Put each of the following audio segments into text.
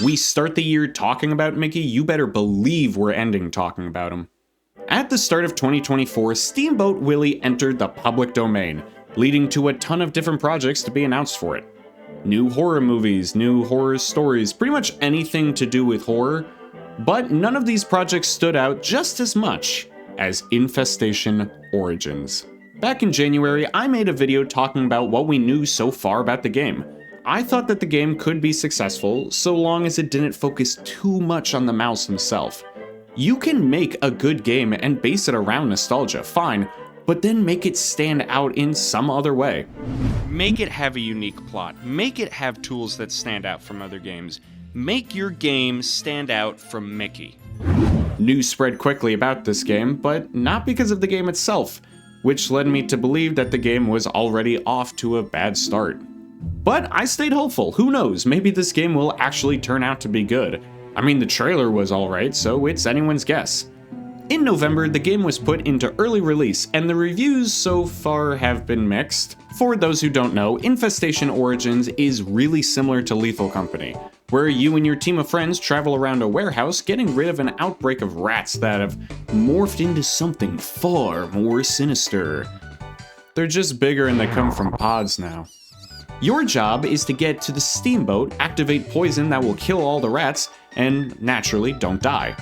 We start the year talking about Mickey, you better believe we're ending talking about him. At the start of 2024, Steamboat Willie entered the public domain, leading to a ton of different projects to be announced for it. New horror movies, new horror stories, pretty much anything to do with horror, but none of these projects stood out just as much as Infestation Origins. Back in January, I made a video talking about what we knew so far about the game. I thought that the game could be successful, so long as it didn't focus too much on the mouse himself. You can make a good game and base it around nostalgia, fine, but then make it stand out in some other way. Make it have a unique plot. Make it have tools that stand out from other games. Make your game stand out from Mickey. News spread quickly about this game, but not because of the game itself, which led me to believe that the game was already off to a bad start. But I stayed hopeful. Who knows, maybe this game will actually turn out to be good. I mean, the trailer was alright, so it's anyone's guess. In November, the game was put into early release, and the reviews so far have been mixed. For those who don't know, Infestation Origins is really similar to Lethal Company, where you and your team of friends travel around a warehouse getting rid of an outbreak of rats that have morphed into something far more sinister. They're just bigger and they come from pods now. Your job is to get to the steamboat, activate poison that will kill all the rats, and naturally don't die.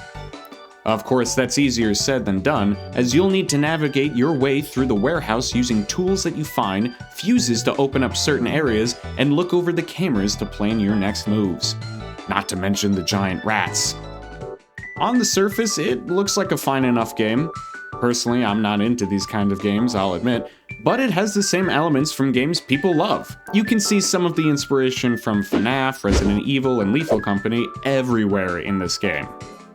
Of course, that's easier said than done, as you'll need to navigate your way through the warehouse using tools that you find, fuses to open up certain areas, and look over the cameras to plan your next moves. Not to mention the giant rats. On the surface, it looks like a fine enough game. Personally, I'm not into these kind of games, I'll admit, but it has the same elements from games people love. You can see some of the inspiration from FNAF, Resident Evil, and Lethal Company everywhere in this game.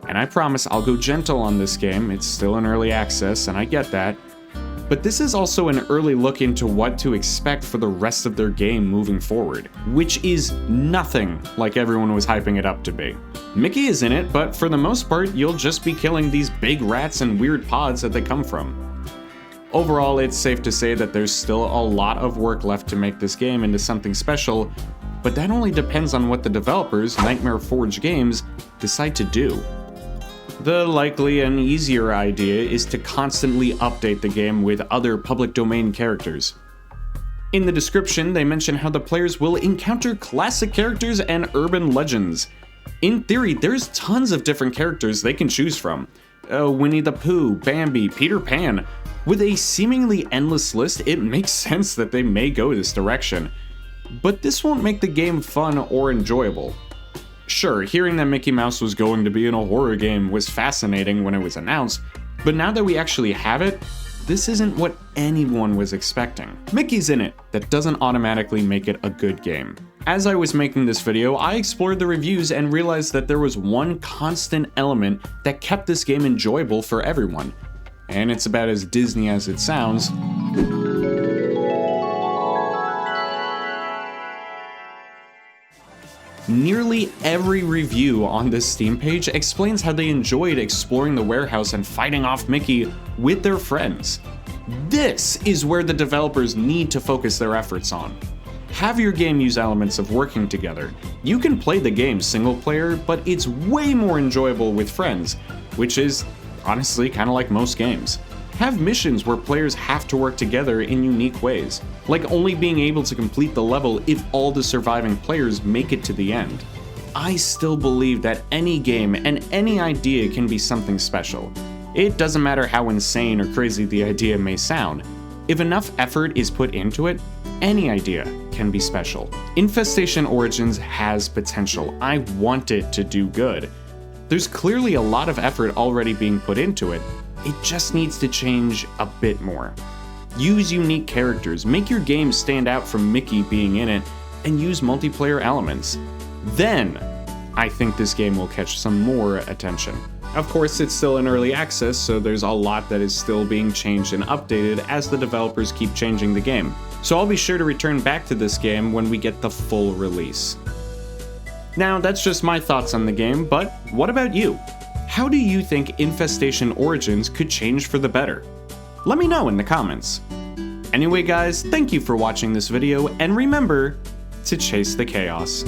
And I promise I'll go gentle on this game, it's still in early access, and I get that. But this is also an early look into what to expect for the rest of their game moving forward, which is nothing like everyone was hyping it up to be. Mickey is in it, but for the most part, you'll just be killing these big rats and weird pods that they come from. Overall, it's safe to say that there's still a lot of work left to make this game into something special, but that only depends on what the developers, Nightmare Forge Games, decide to do. The likely and easier idea is to constantly update the game with other public domain characters. In the description, they mention how the players will encounter classic characters and urban legends. In theory, there's tons of different characters they can choose from. Winnie the Pooh, Bambi, Peter Pan. With a seemingly endless list, it makes sense that they may go this direction. But this won't make the game fun or enjoyable. Sure, hearing that Mickey Mouse was going to be in a horror game was fascinating when it was announced, but now that we actually have it, this isn't what anyone was expecting. Mickey's in it, that doesn't automatically make it a good game. As I was making this video, I explored the reviews and realized that there was one constant element that kept this game enjoyable for everyone. And it's about as Disney as it sounds. Nearly every review on this Steam page explains how they enjoyed exploring the warehouse and fighting off Mickey with their friends. This is where the developers need to focus their efforts on. Have your game use elements of working together. You can play the game single player, but it's way more enjoyable with friends, which is honestly kind of like most games. Have missions where players have to work together in unique ways, like only being able to complete the level if all the surviving players make it to the end. I still believe that any game and any idea can be something special. It doesn't matter how insane or crazy the idea may sound. If enough effort is put into it, any idea can be special. Infestation Origins has potential. I want it to do good. There's clearly a lot of effort already being put into it. It just needs to change a bit more. Use unique characters, make your game stand out from Mickey being in it, and use multiplayer elements. Then, I think this game will catch some more attention. Of course, it's still in early access, so there's a lot that is still being changed and updated as the developers keep changing the game. So I'll be sure to return back to this game when we get the full release. Now, that's just my thoughts on the game, but what about you? How do you think Infestation Origins could change for the better? Let me know in the comments. Anyway guys, thank you for watching this video, and remember to chase the chaos.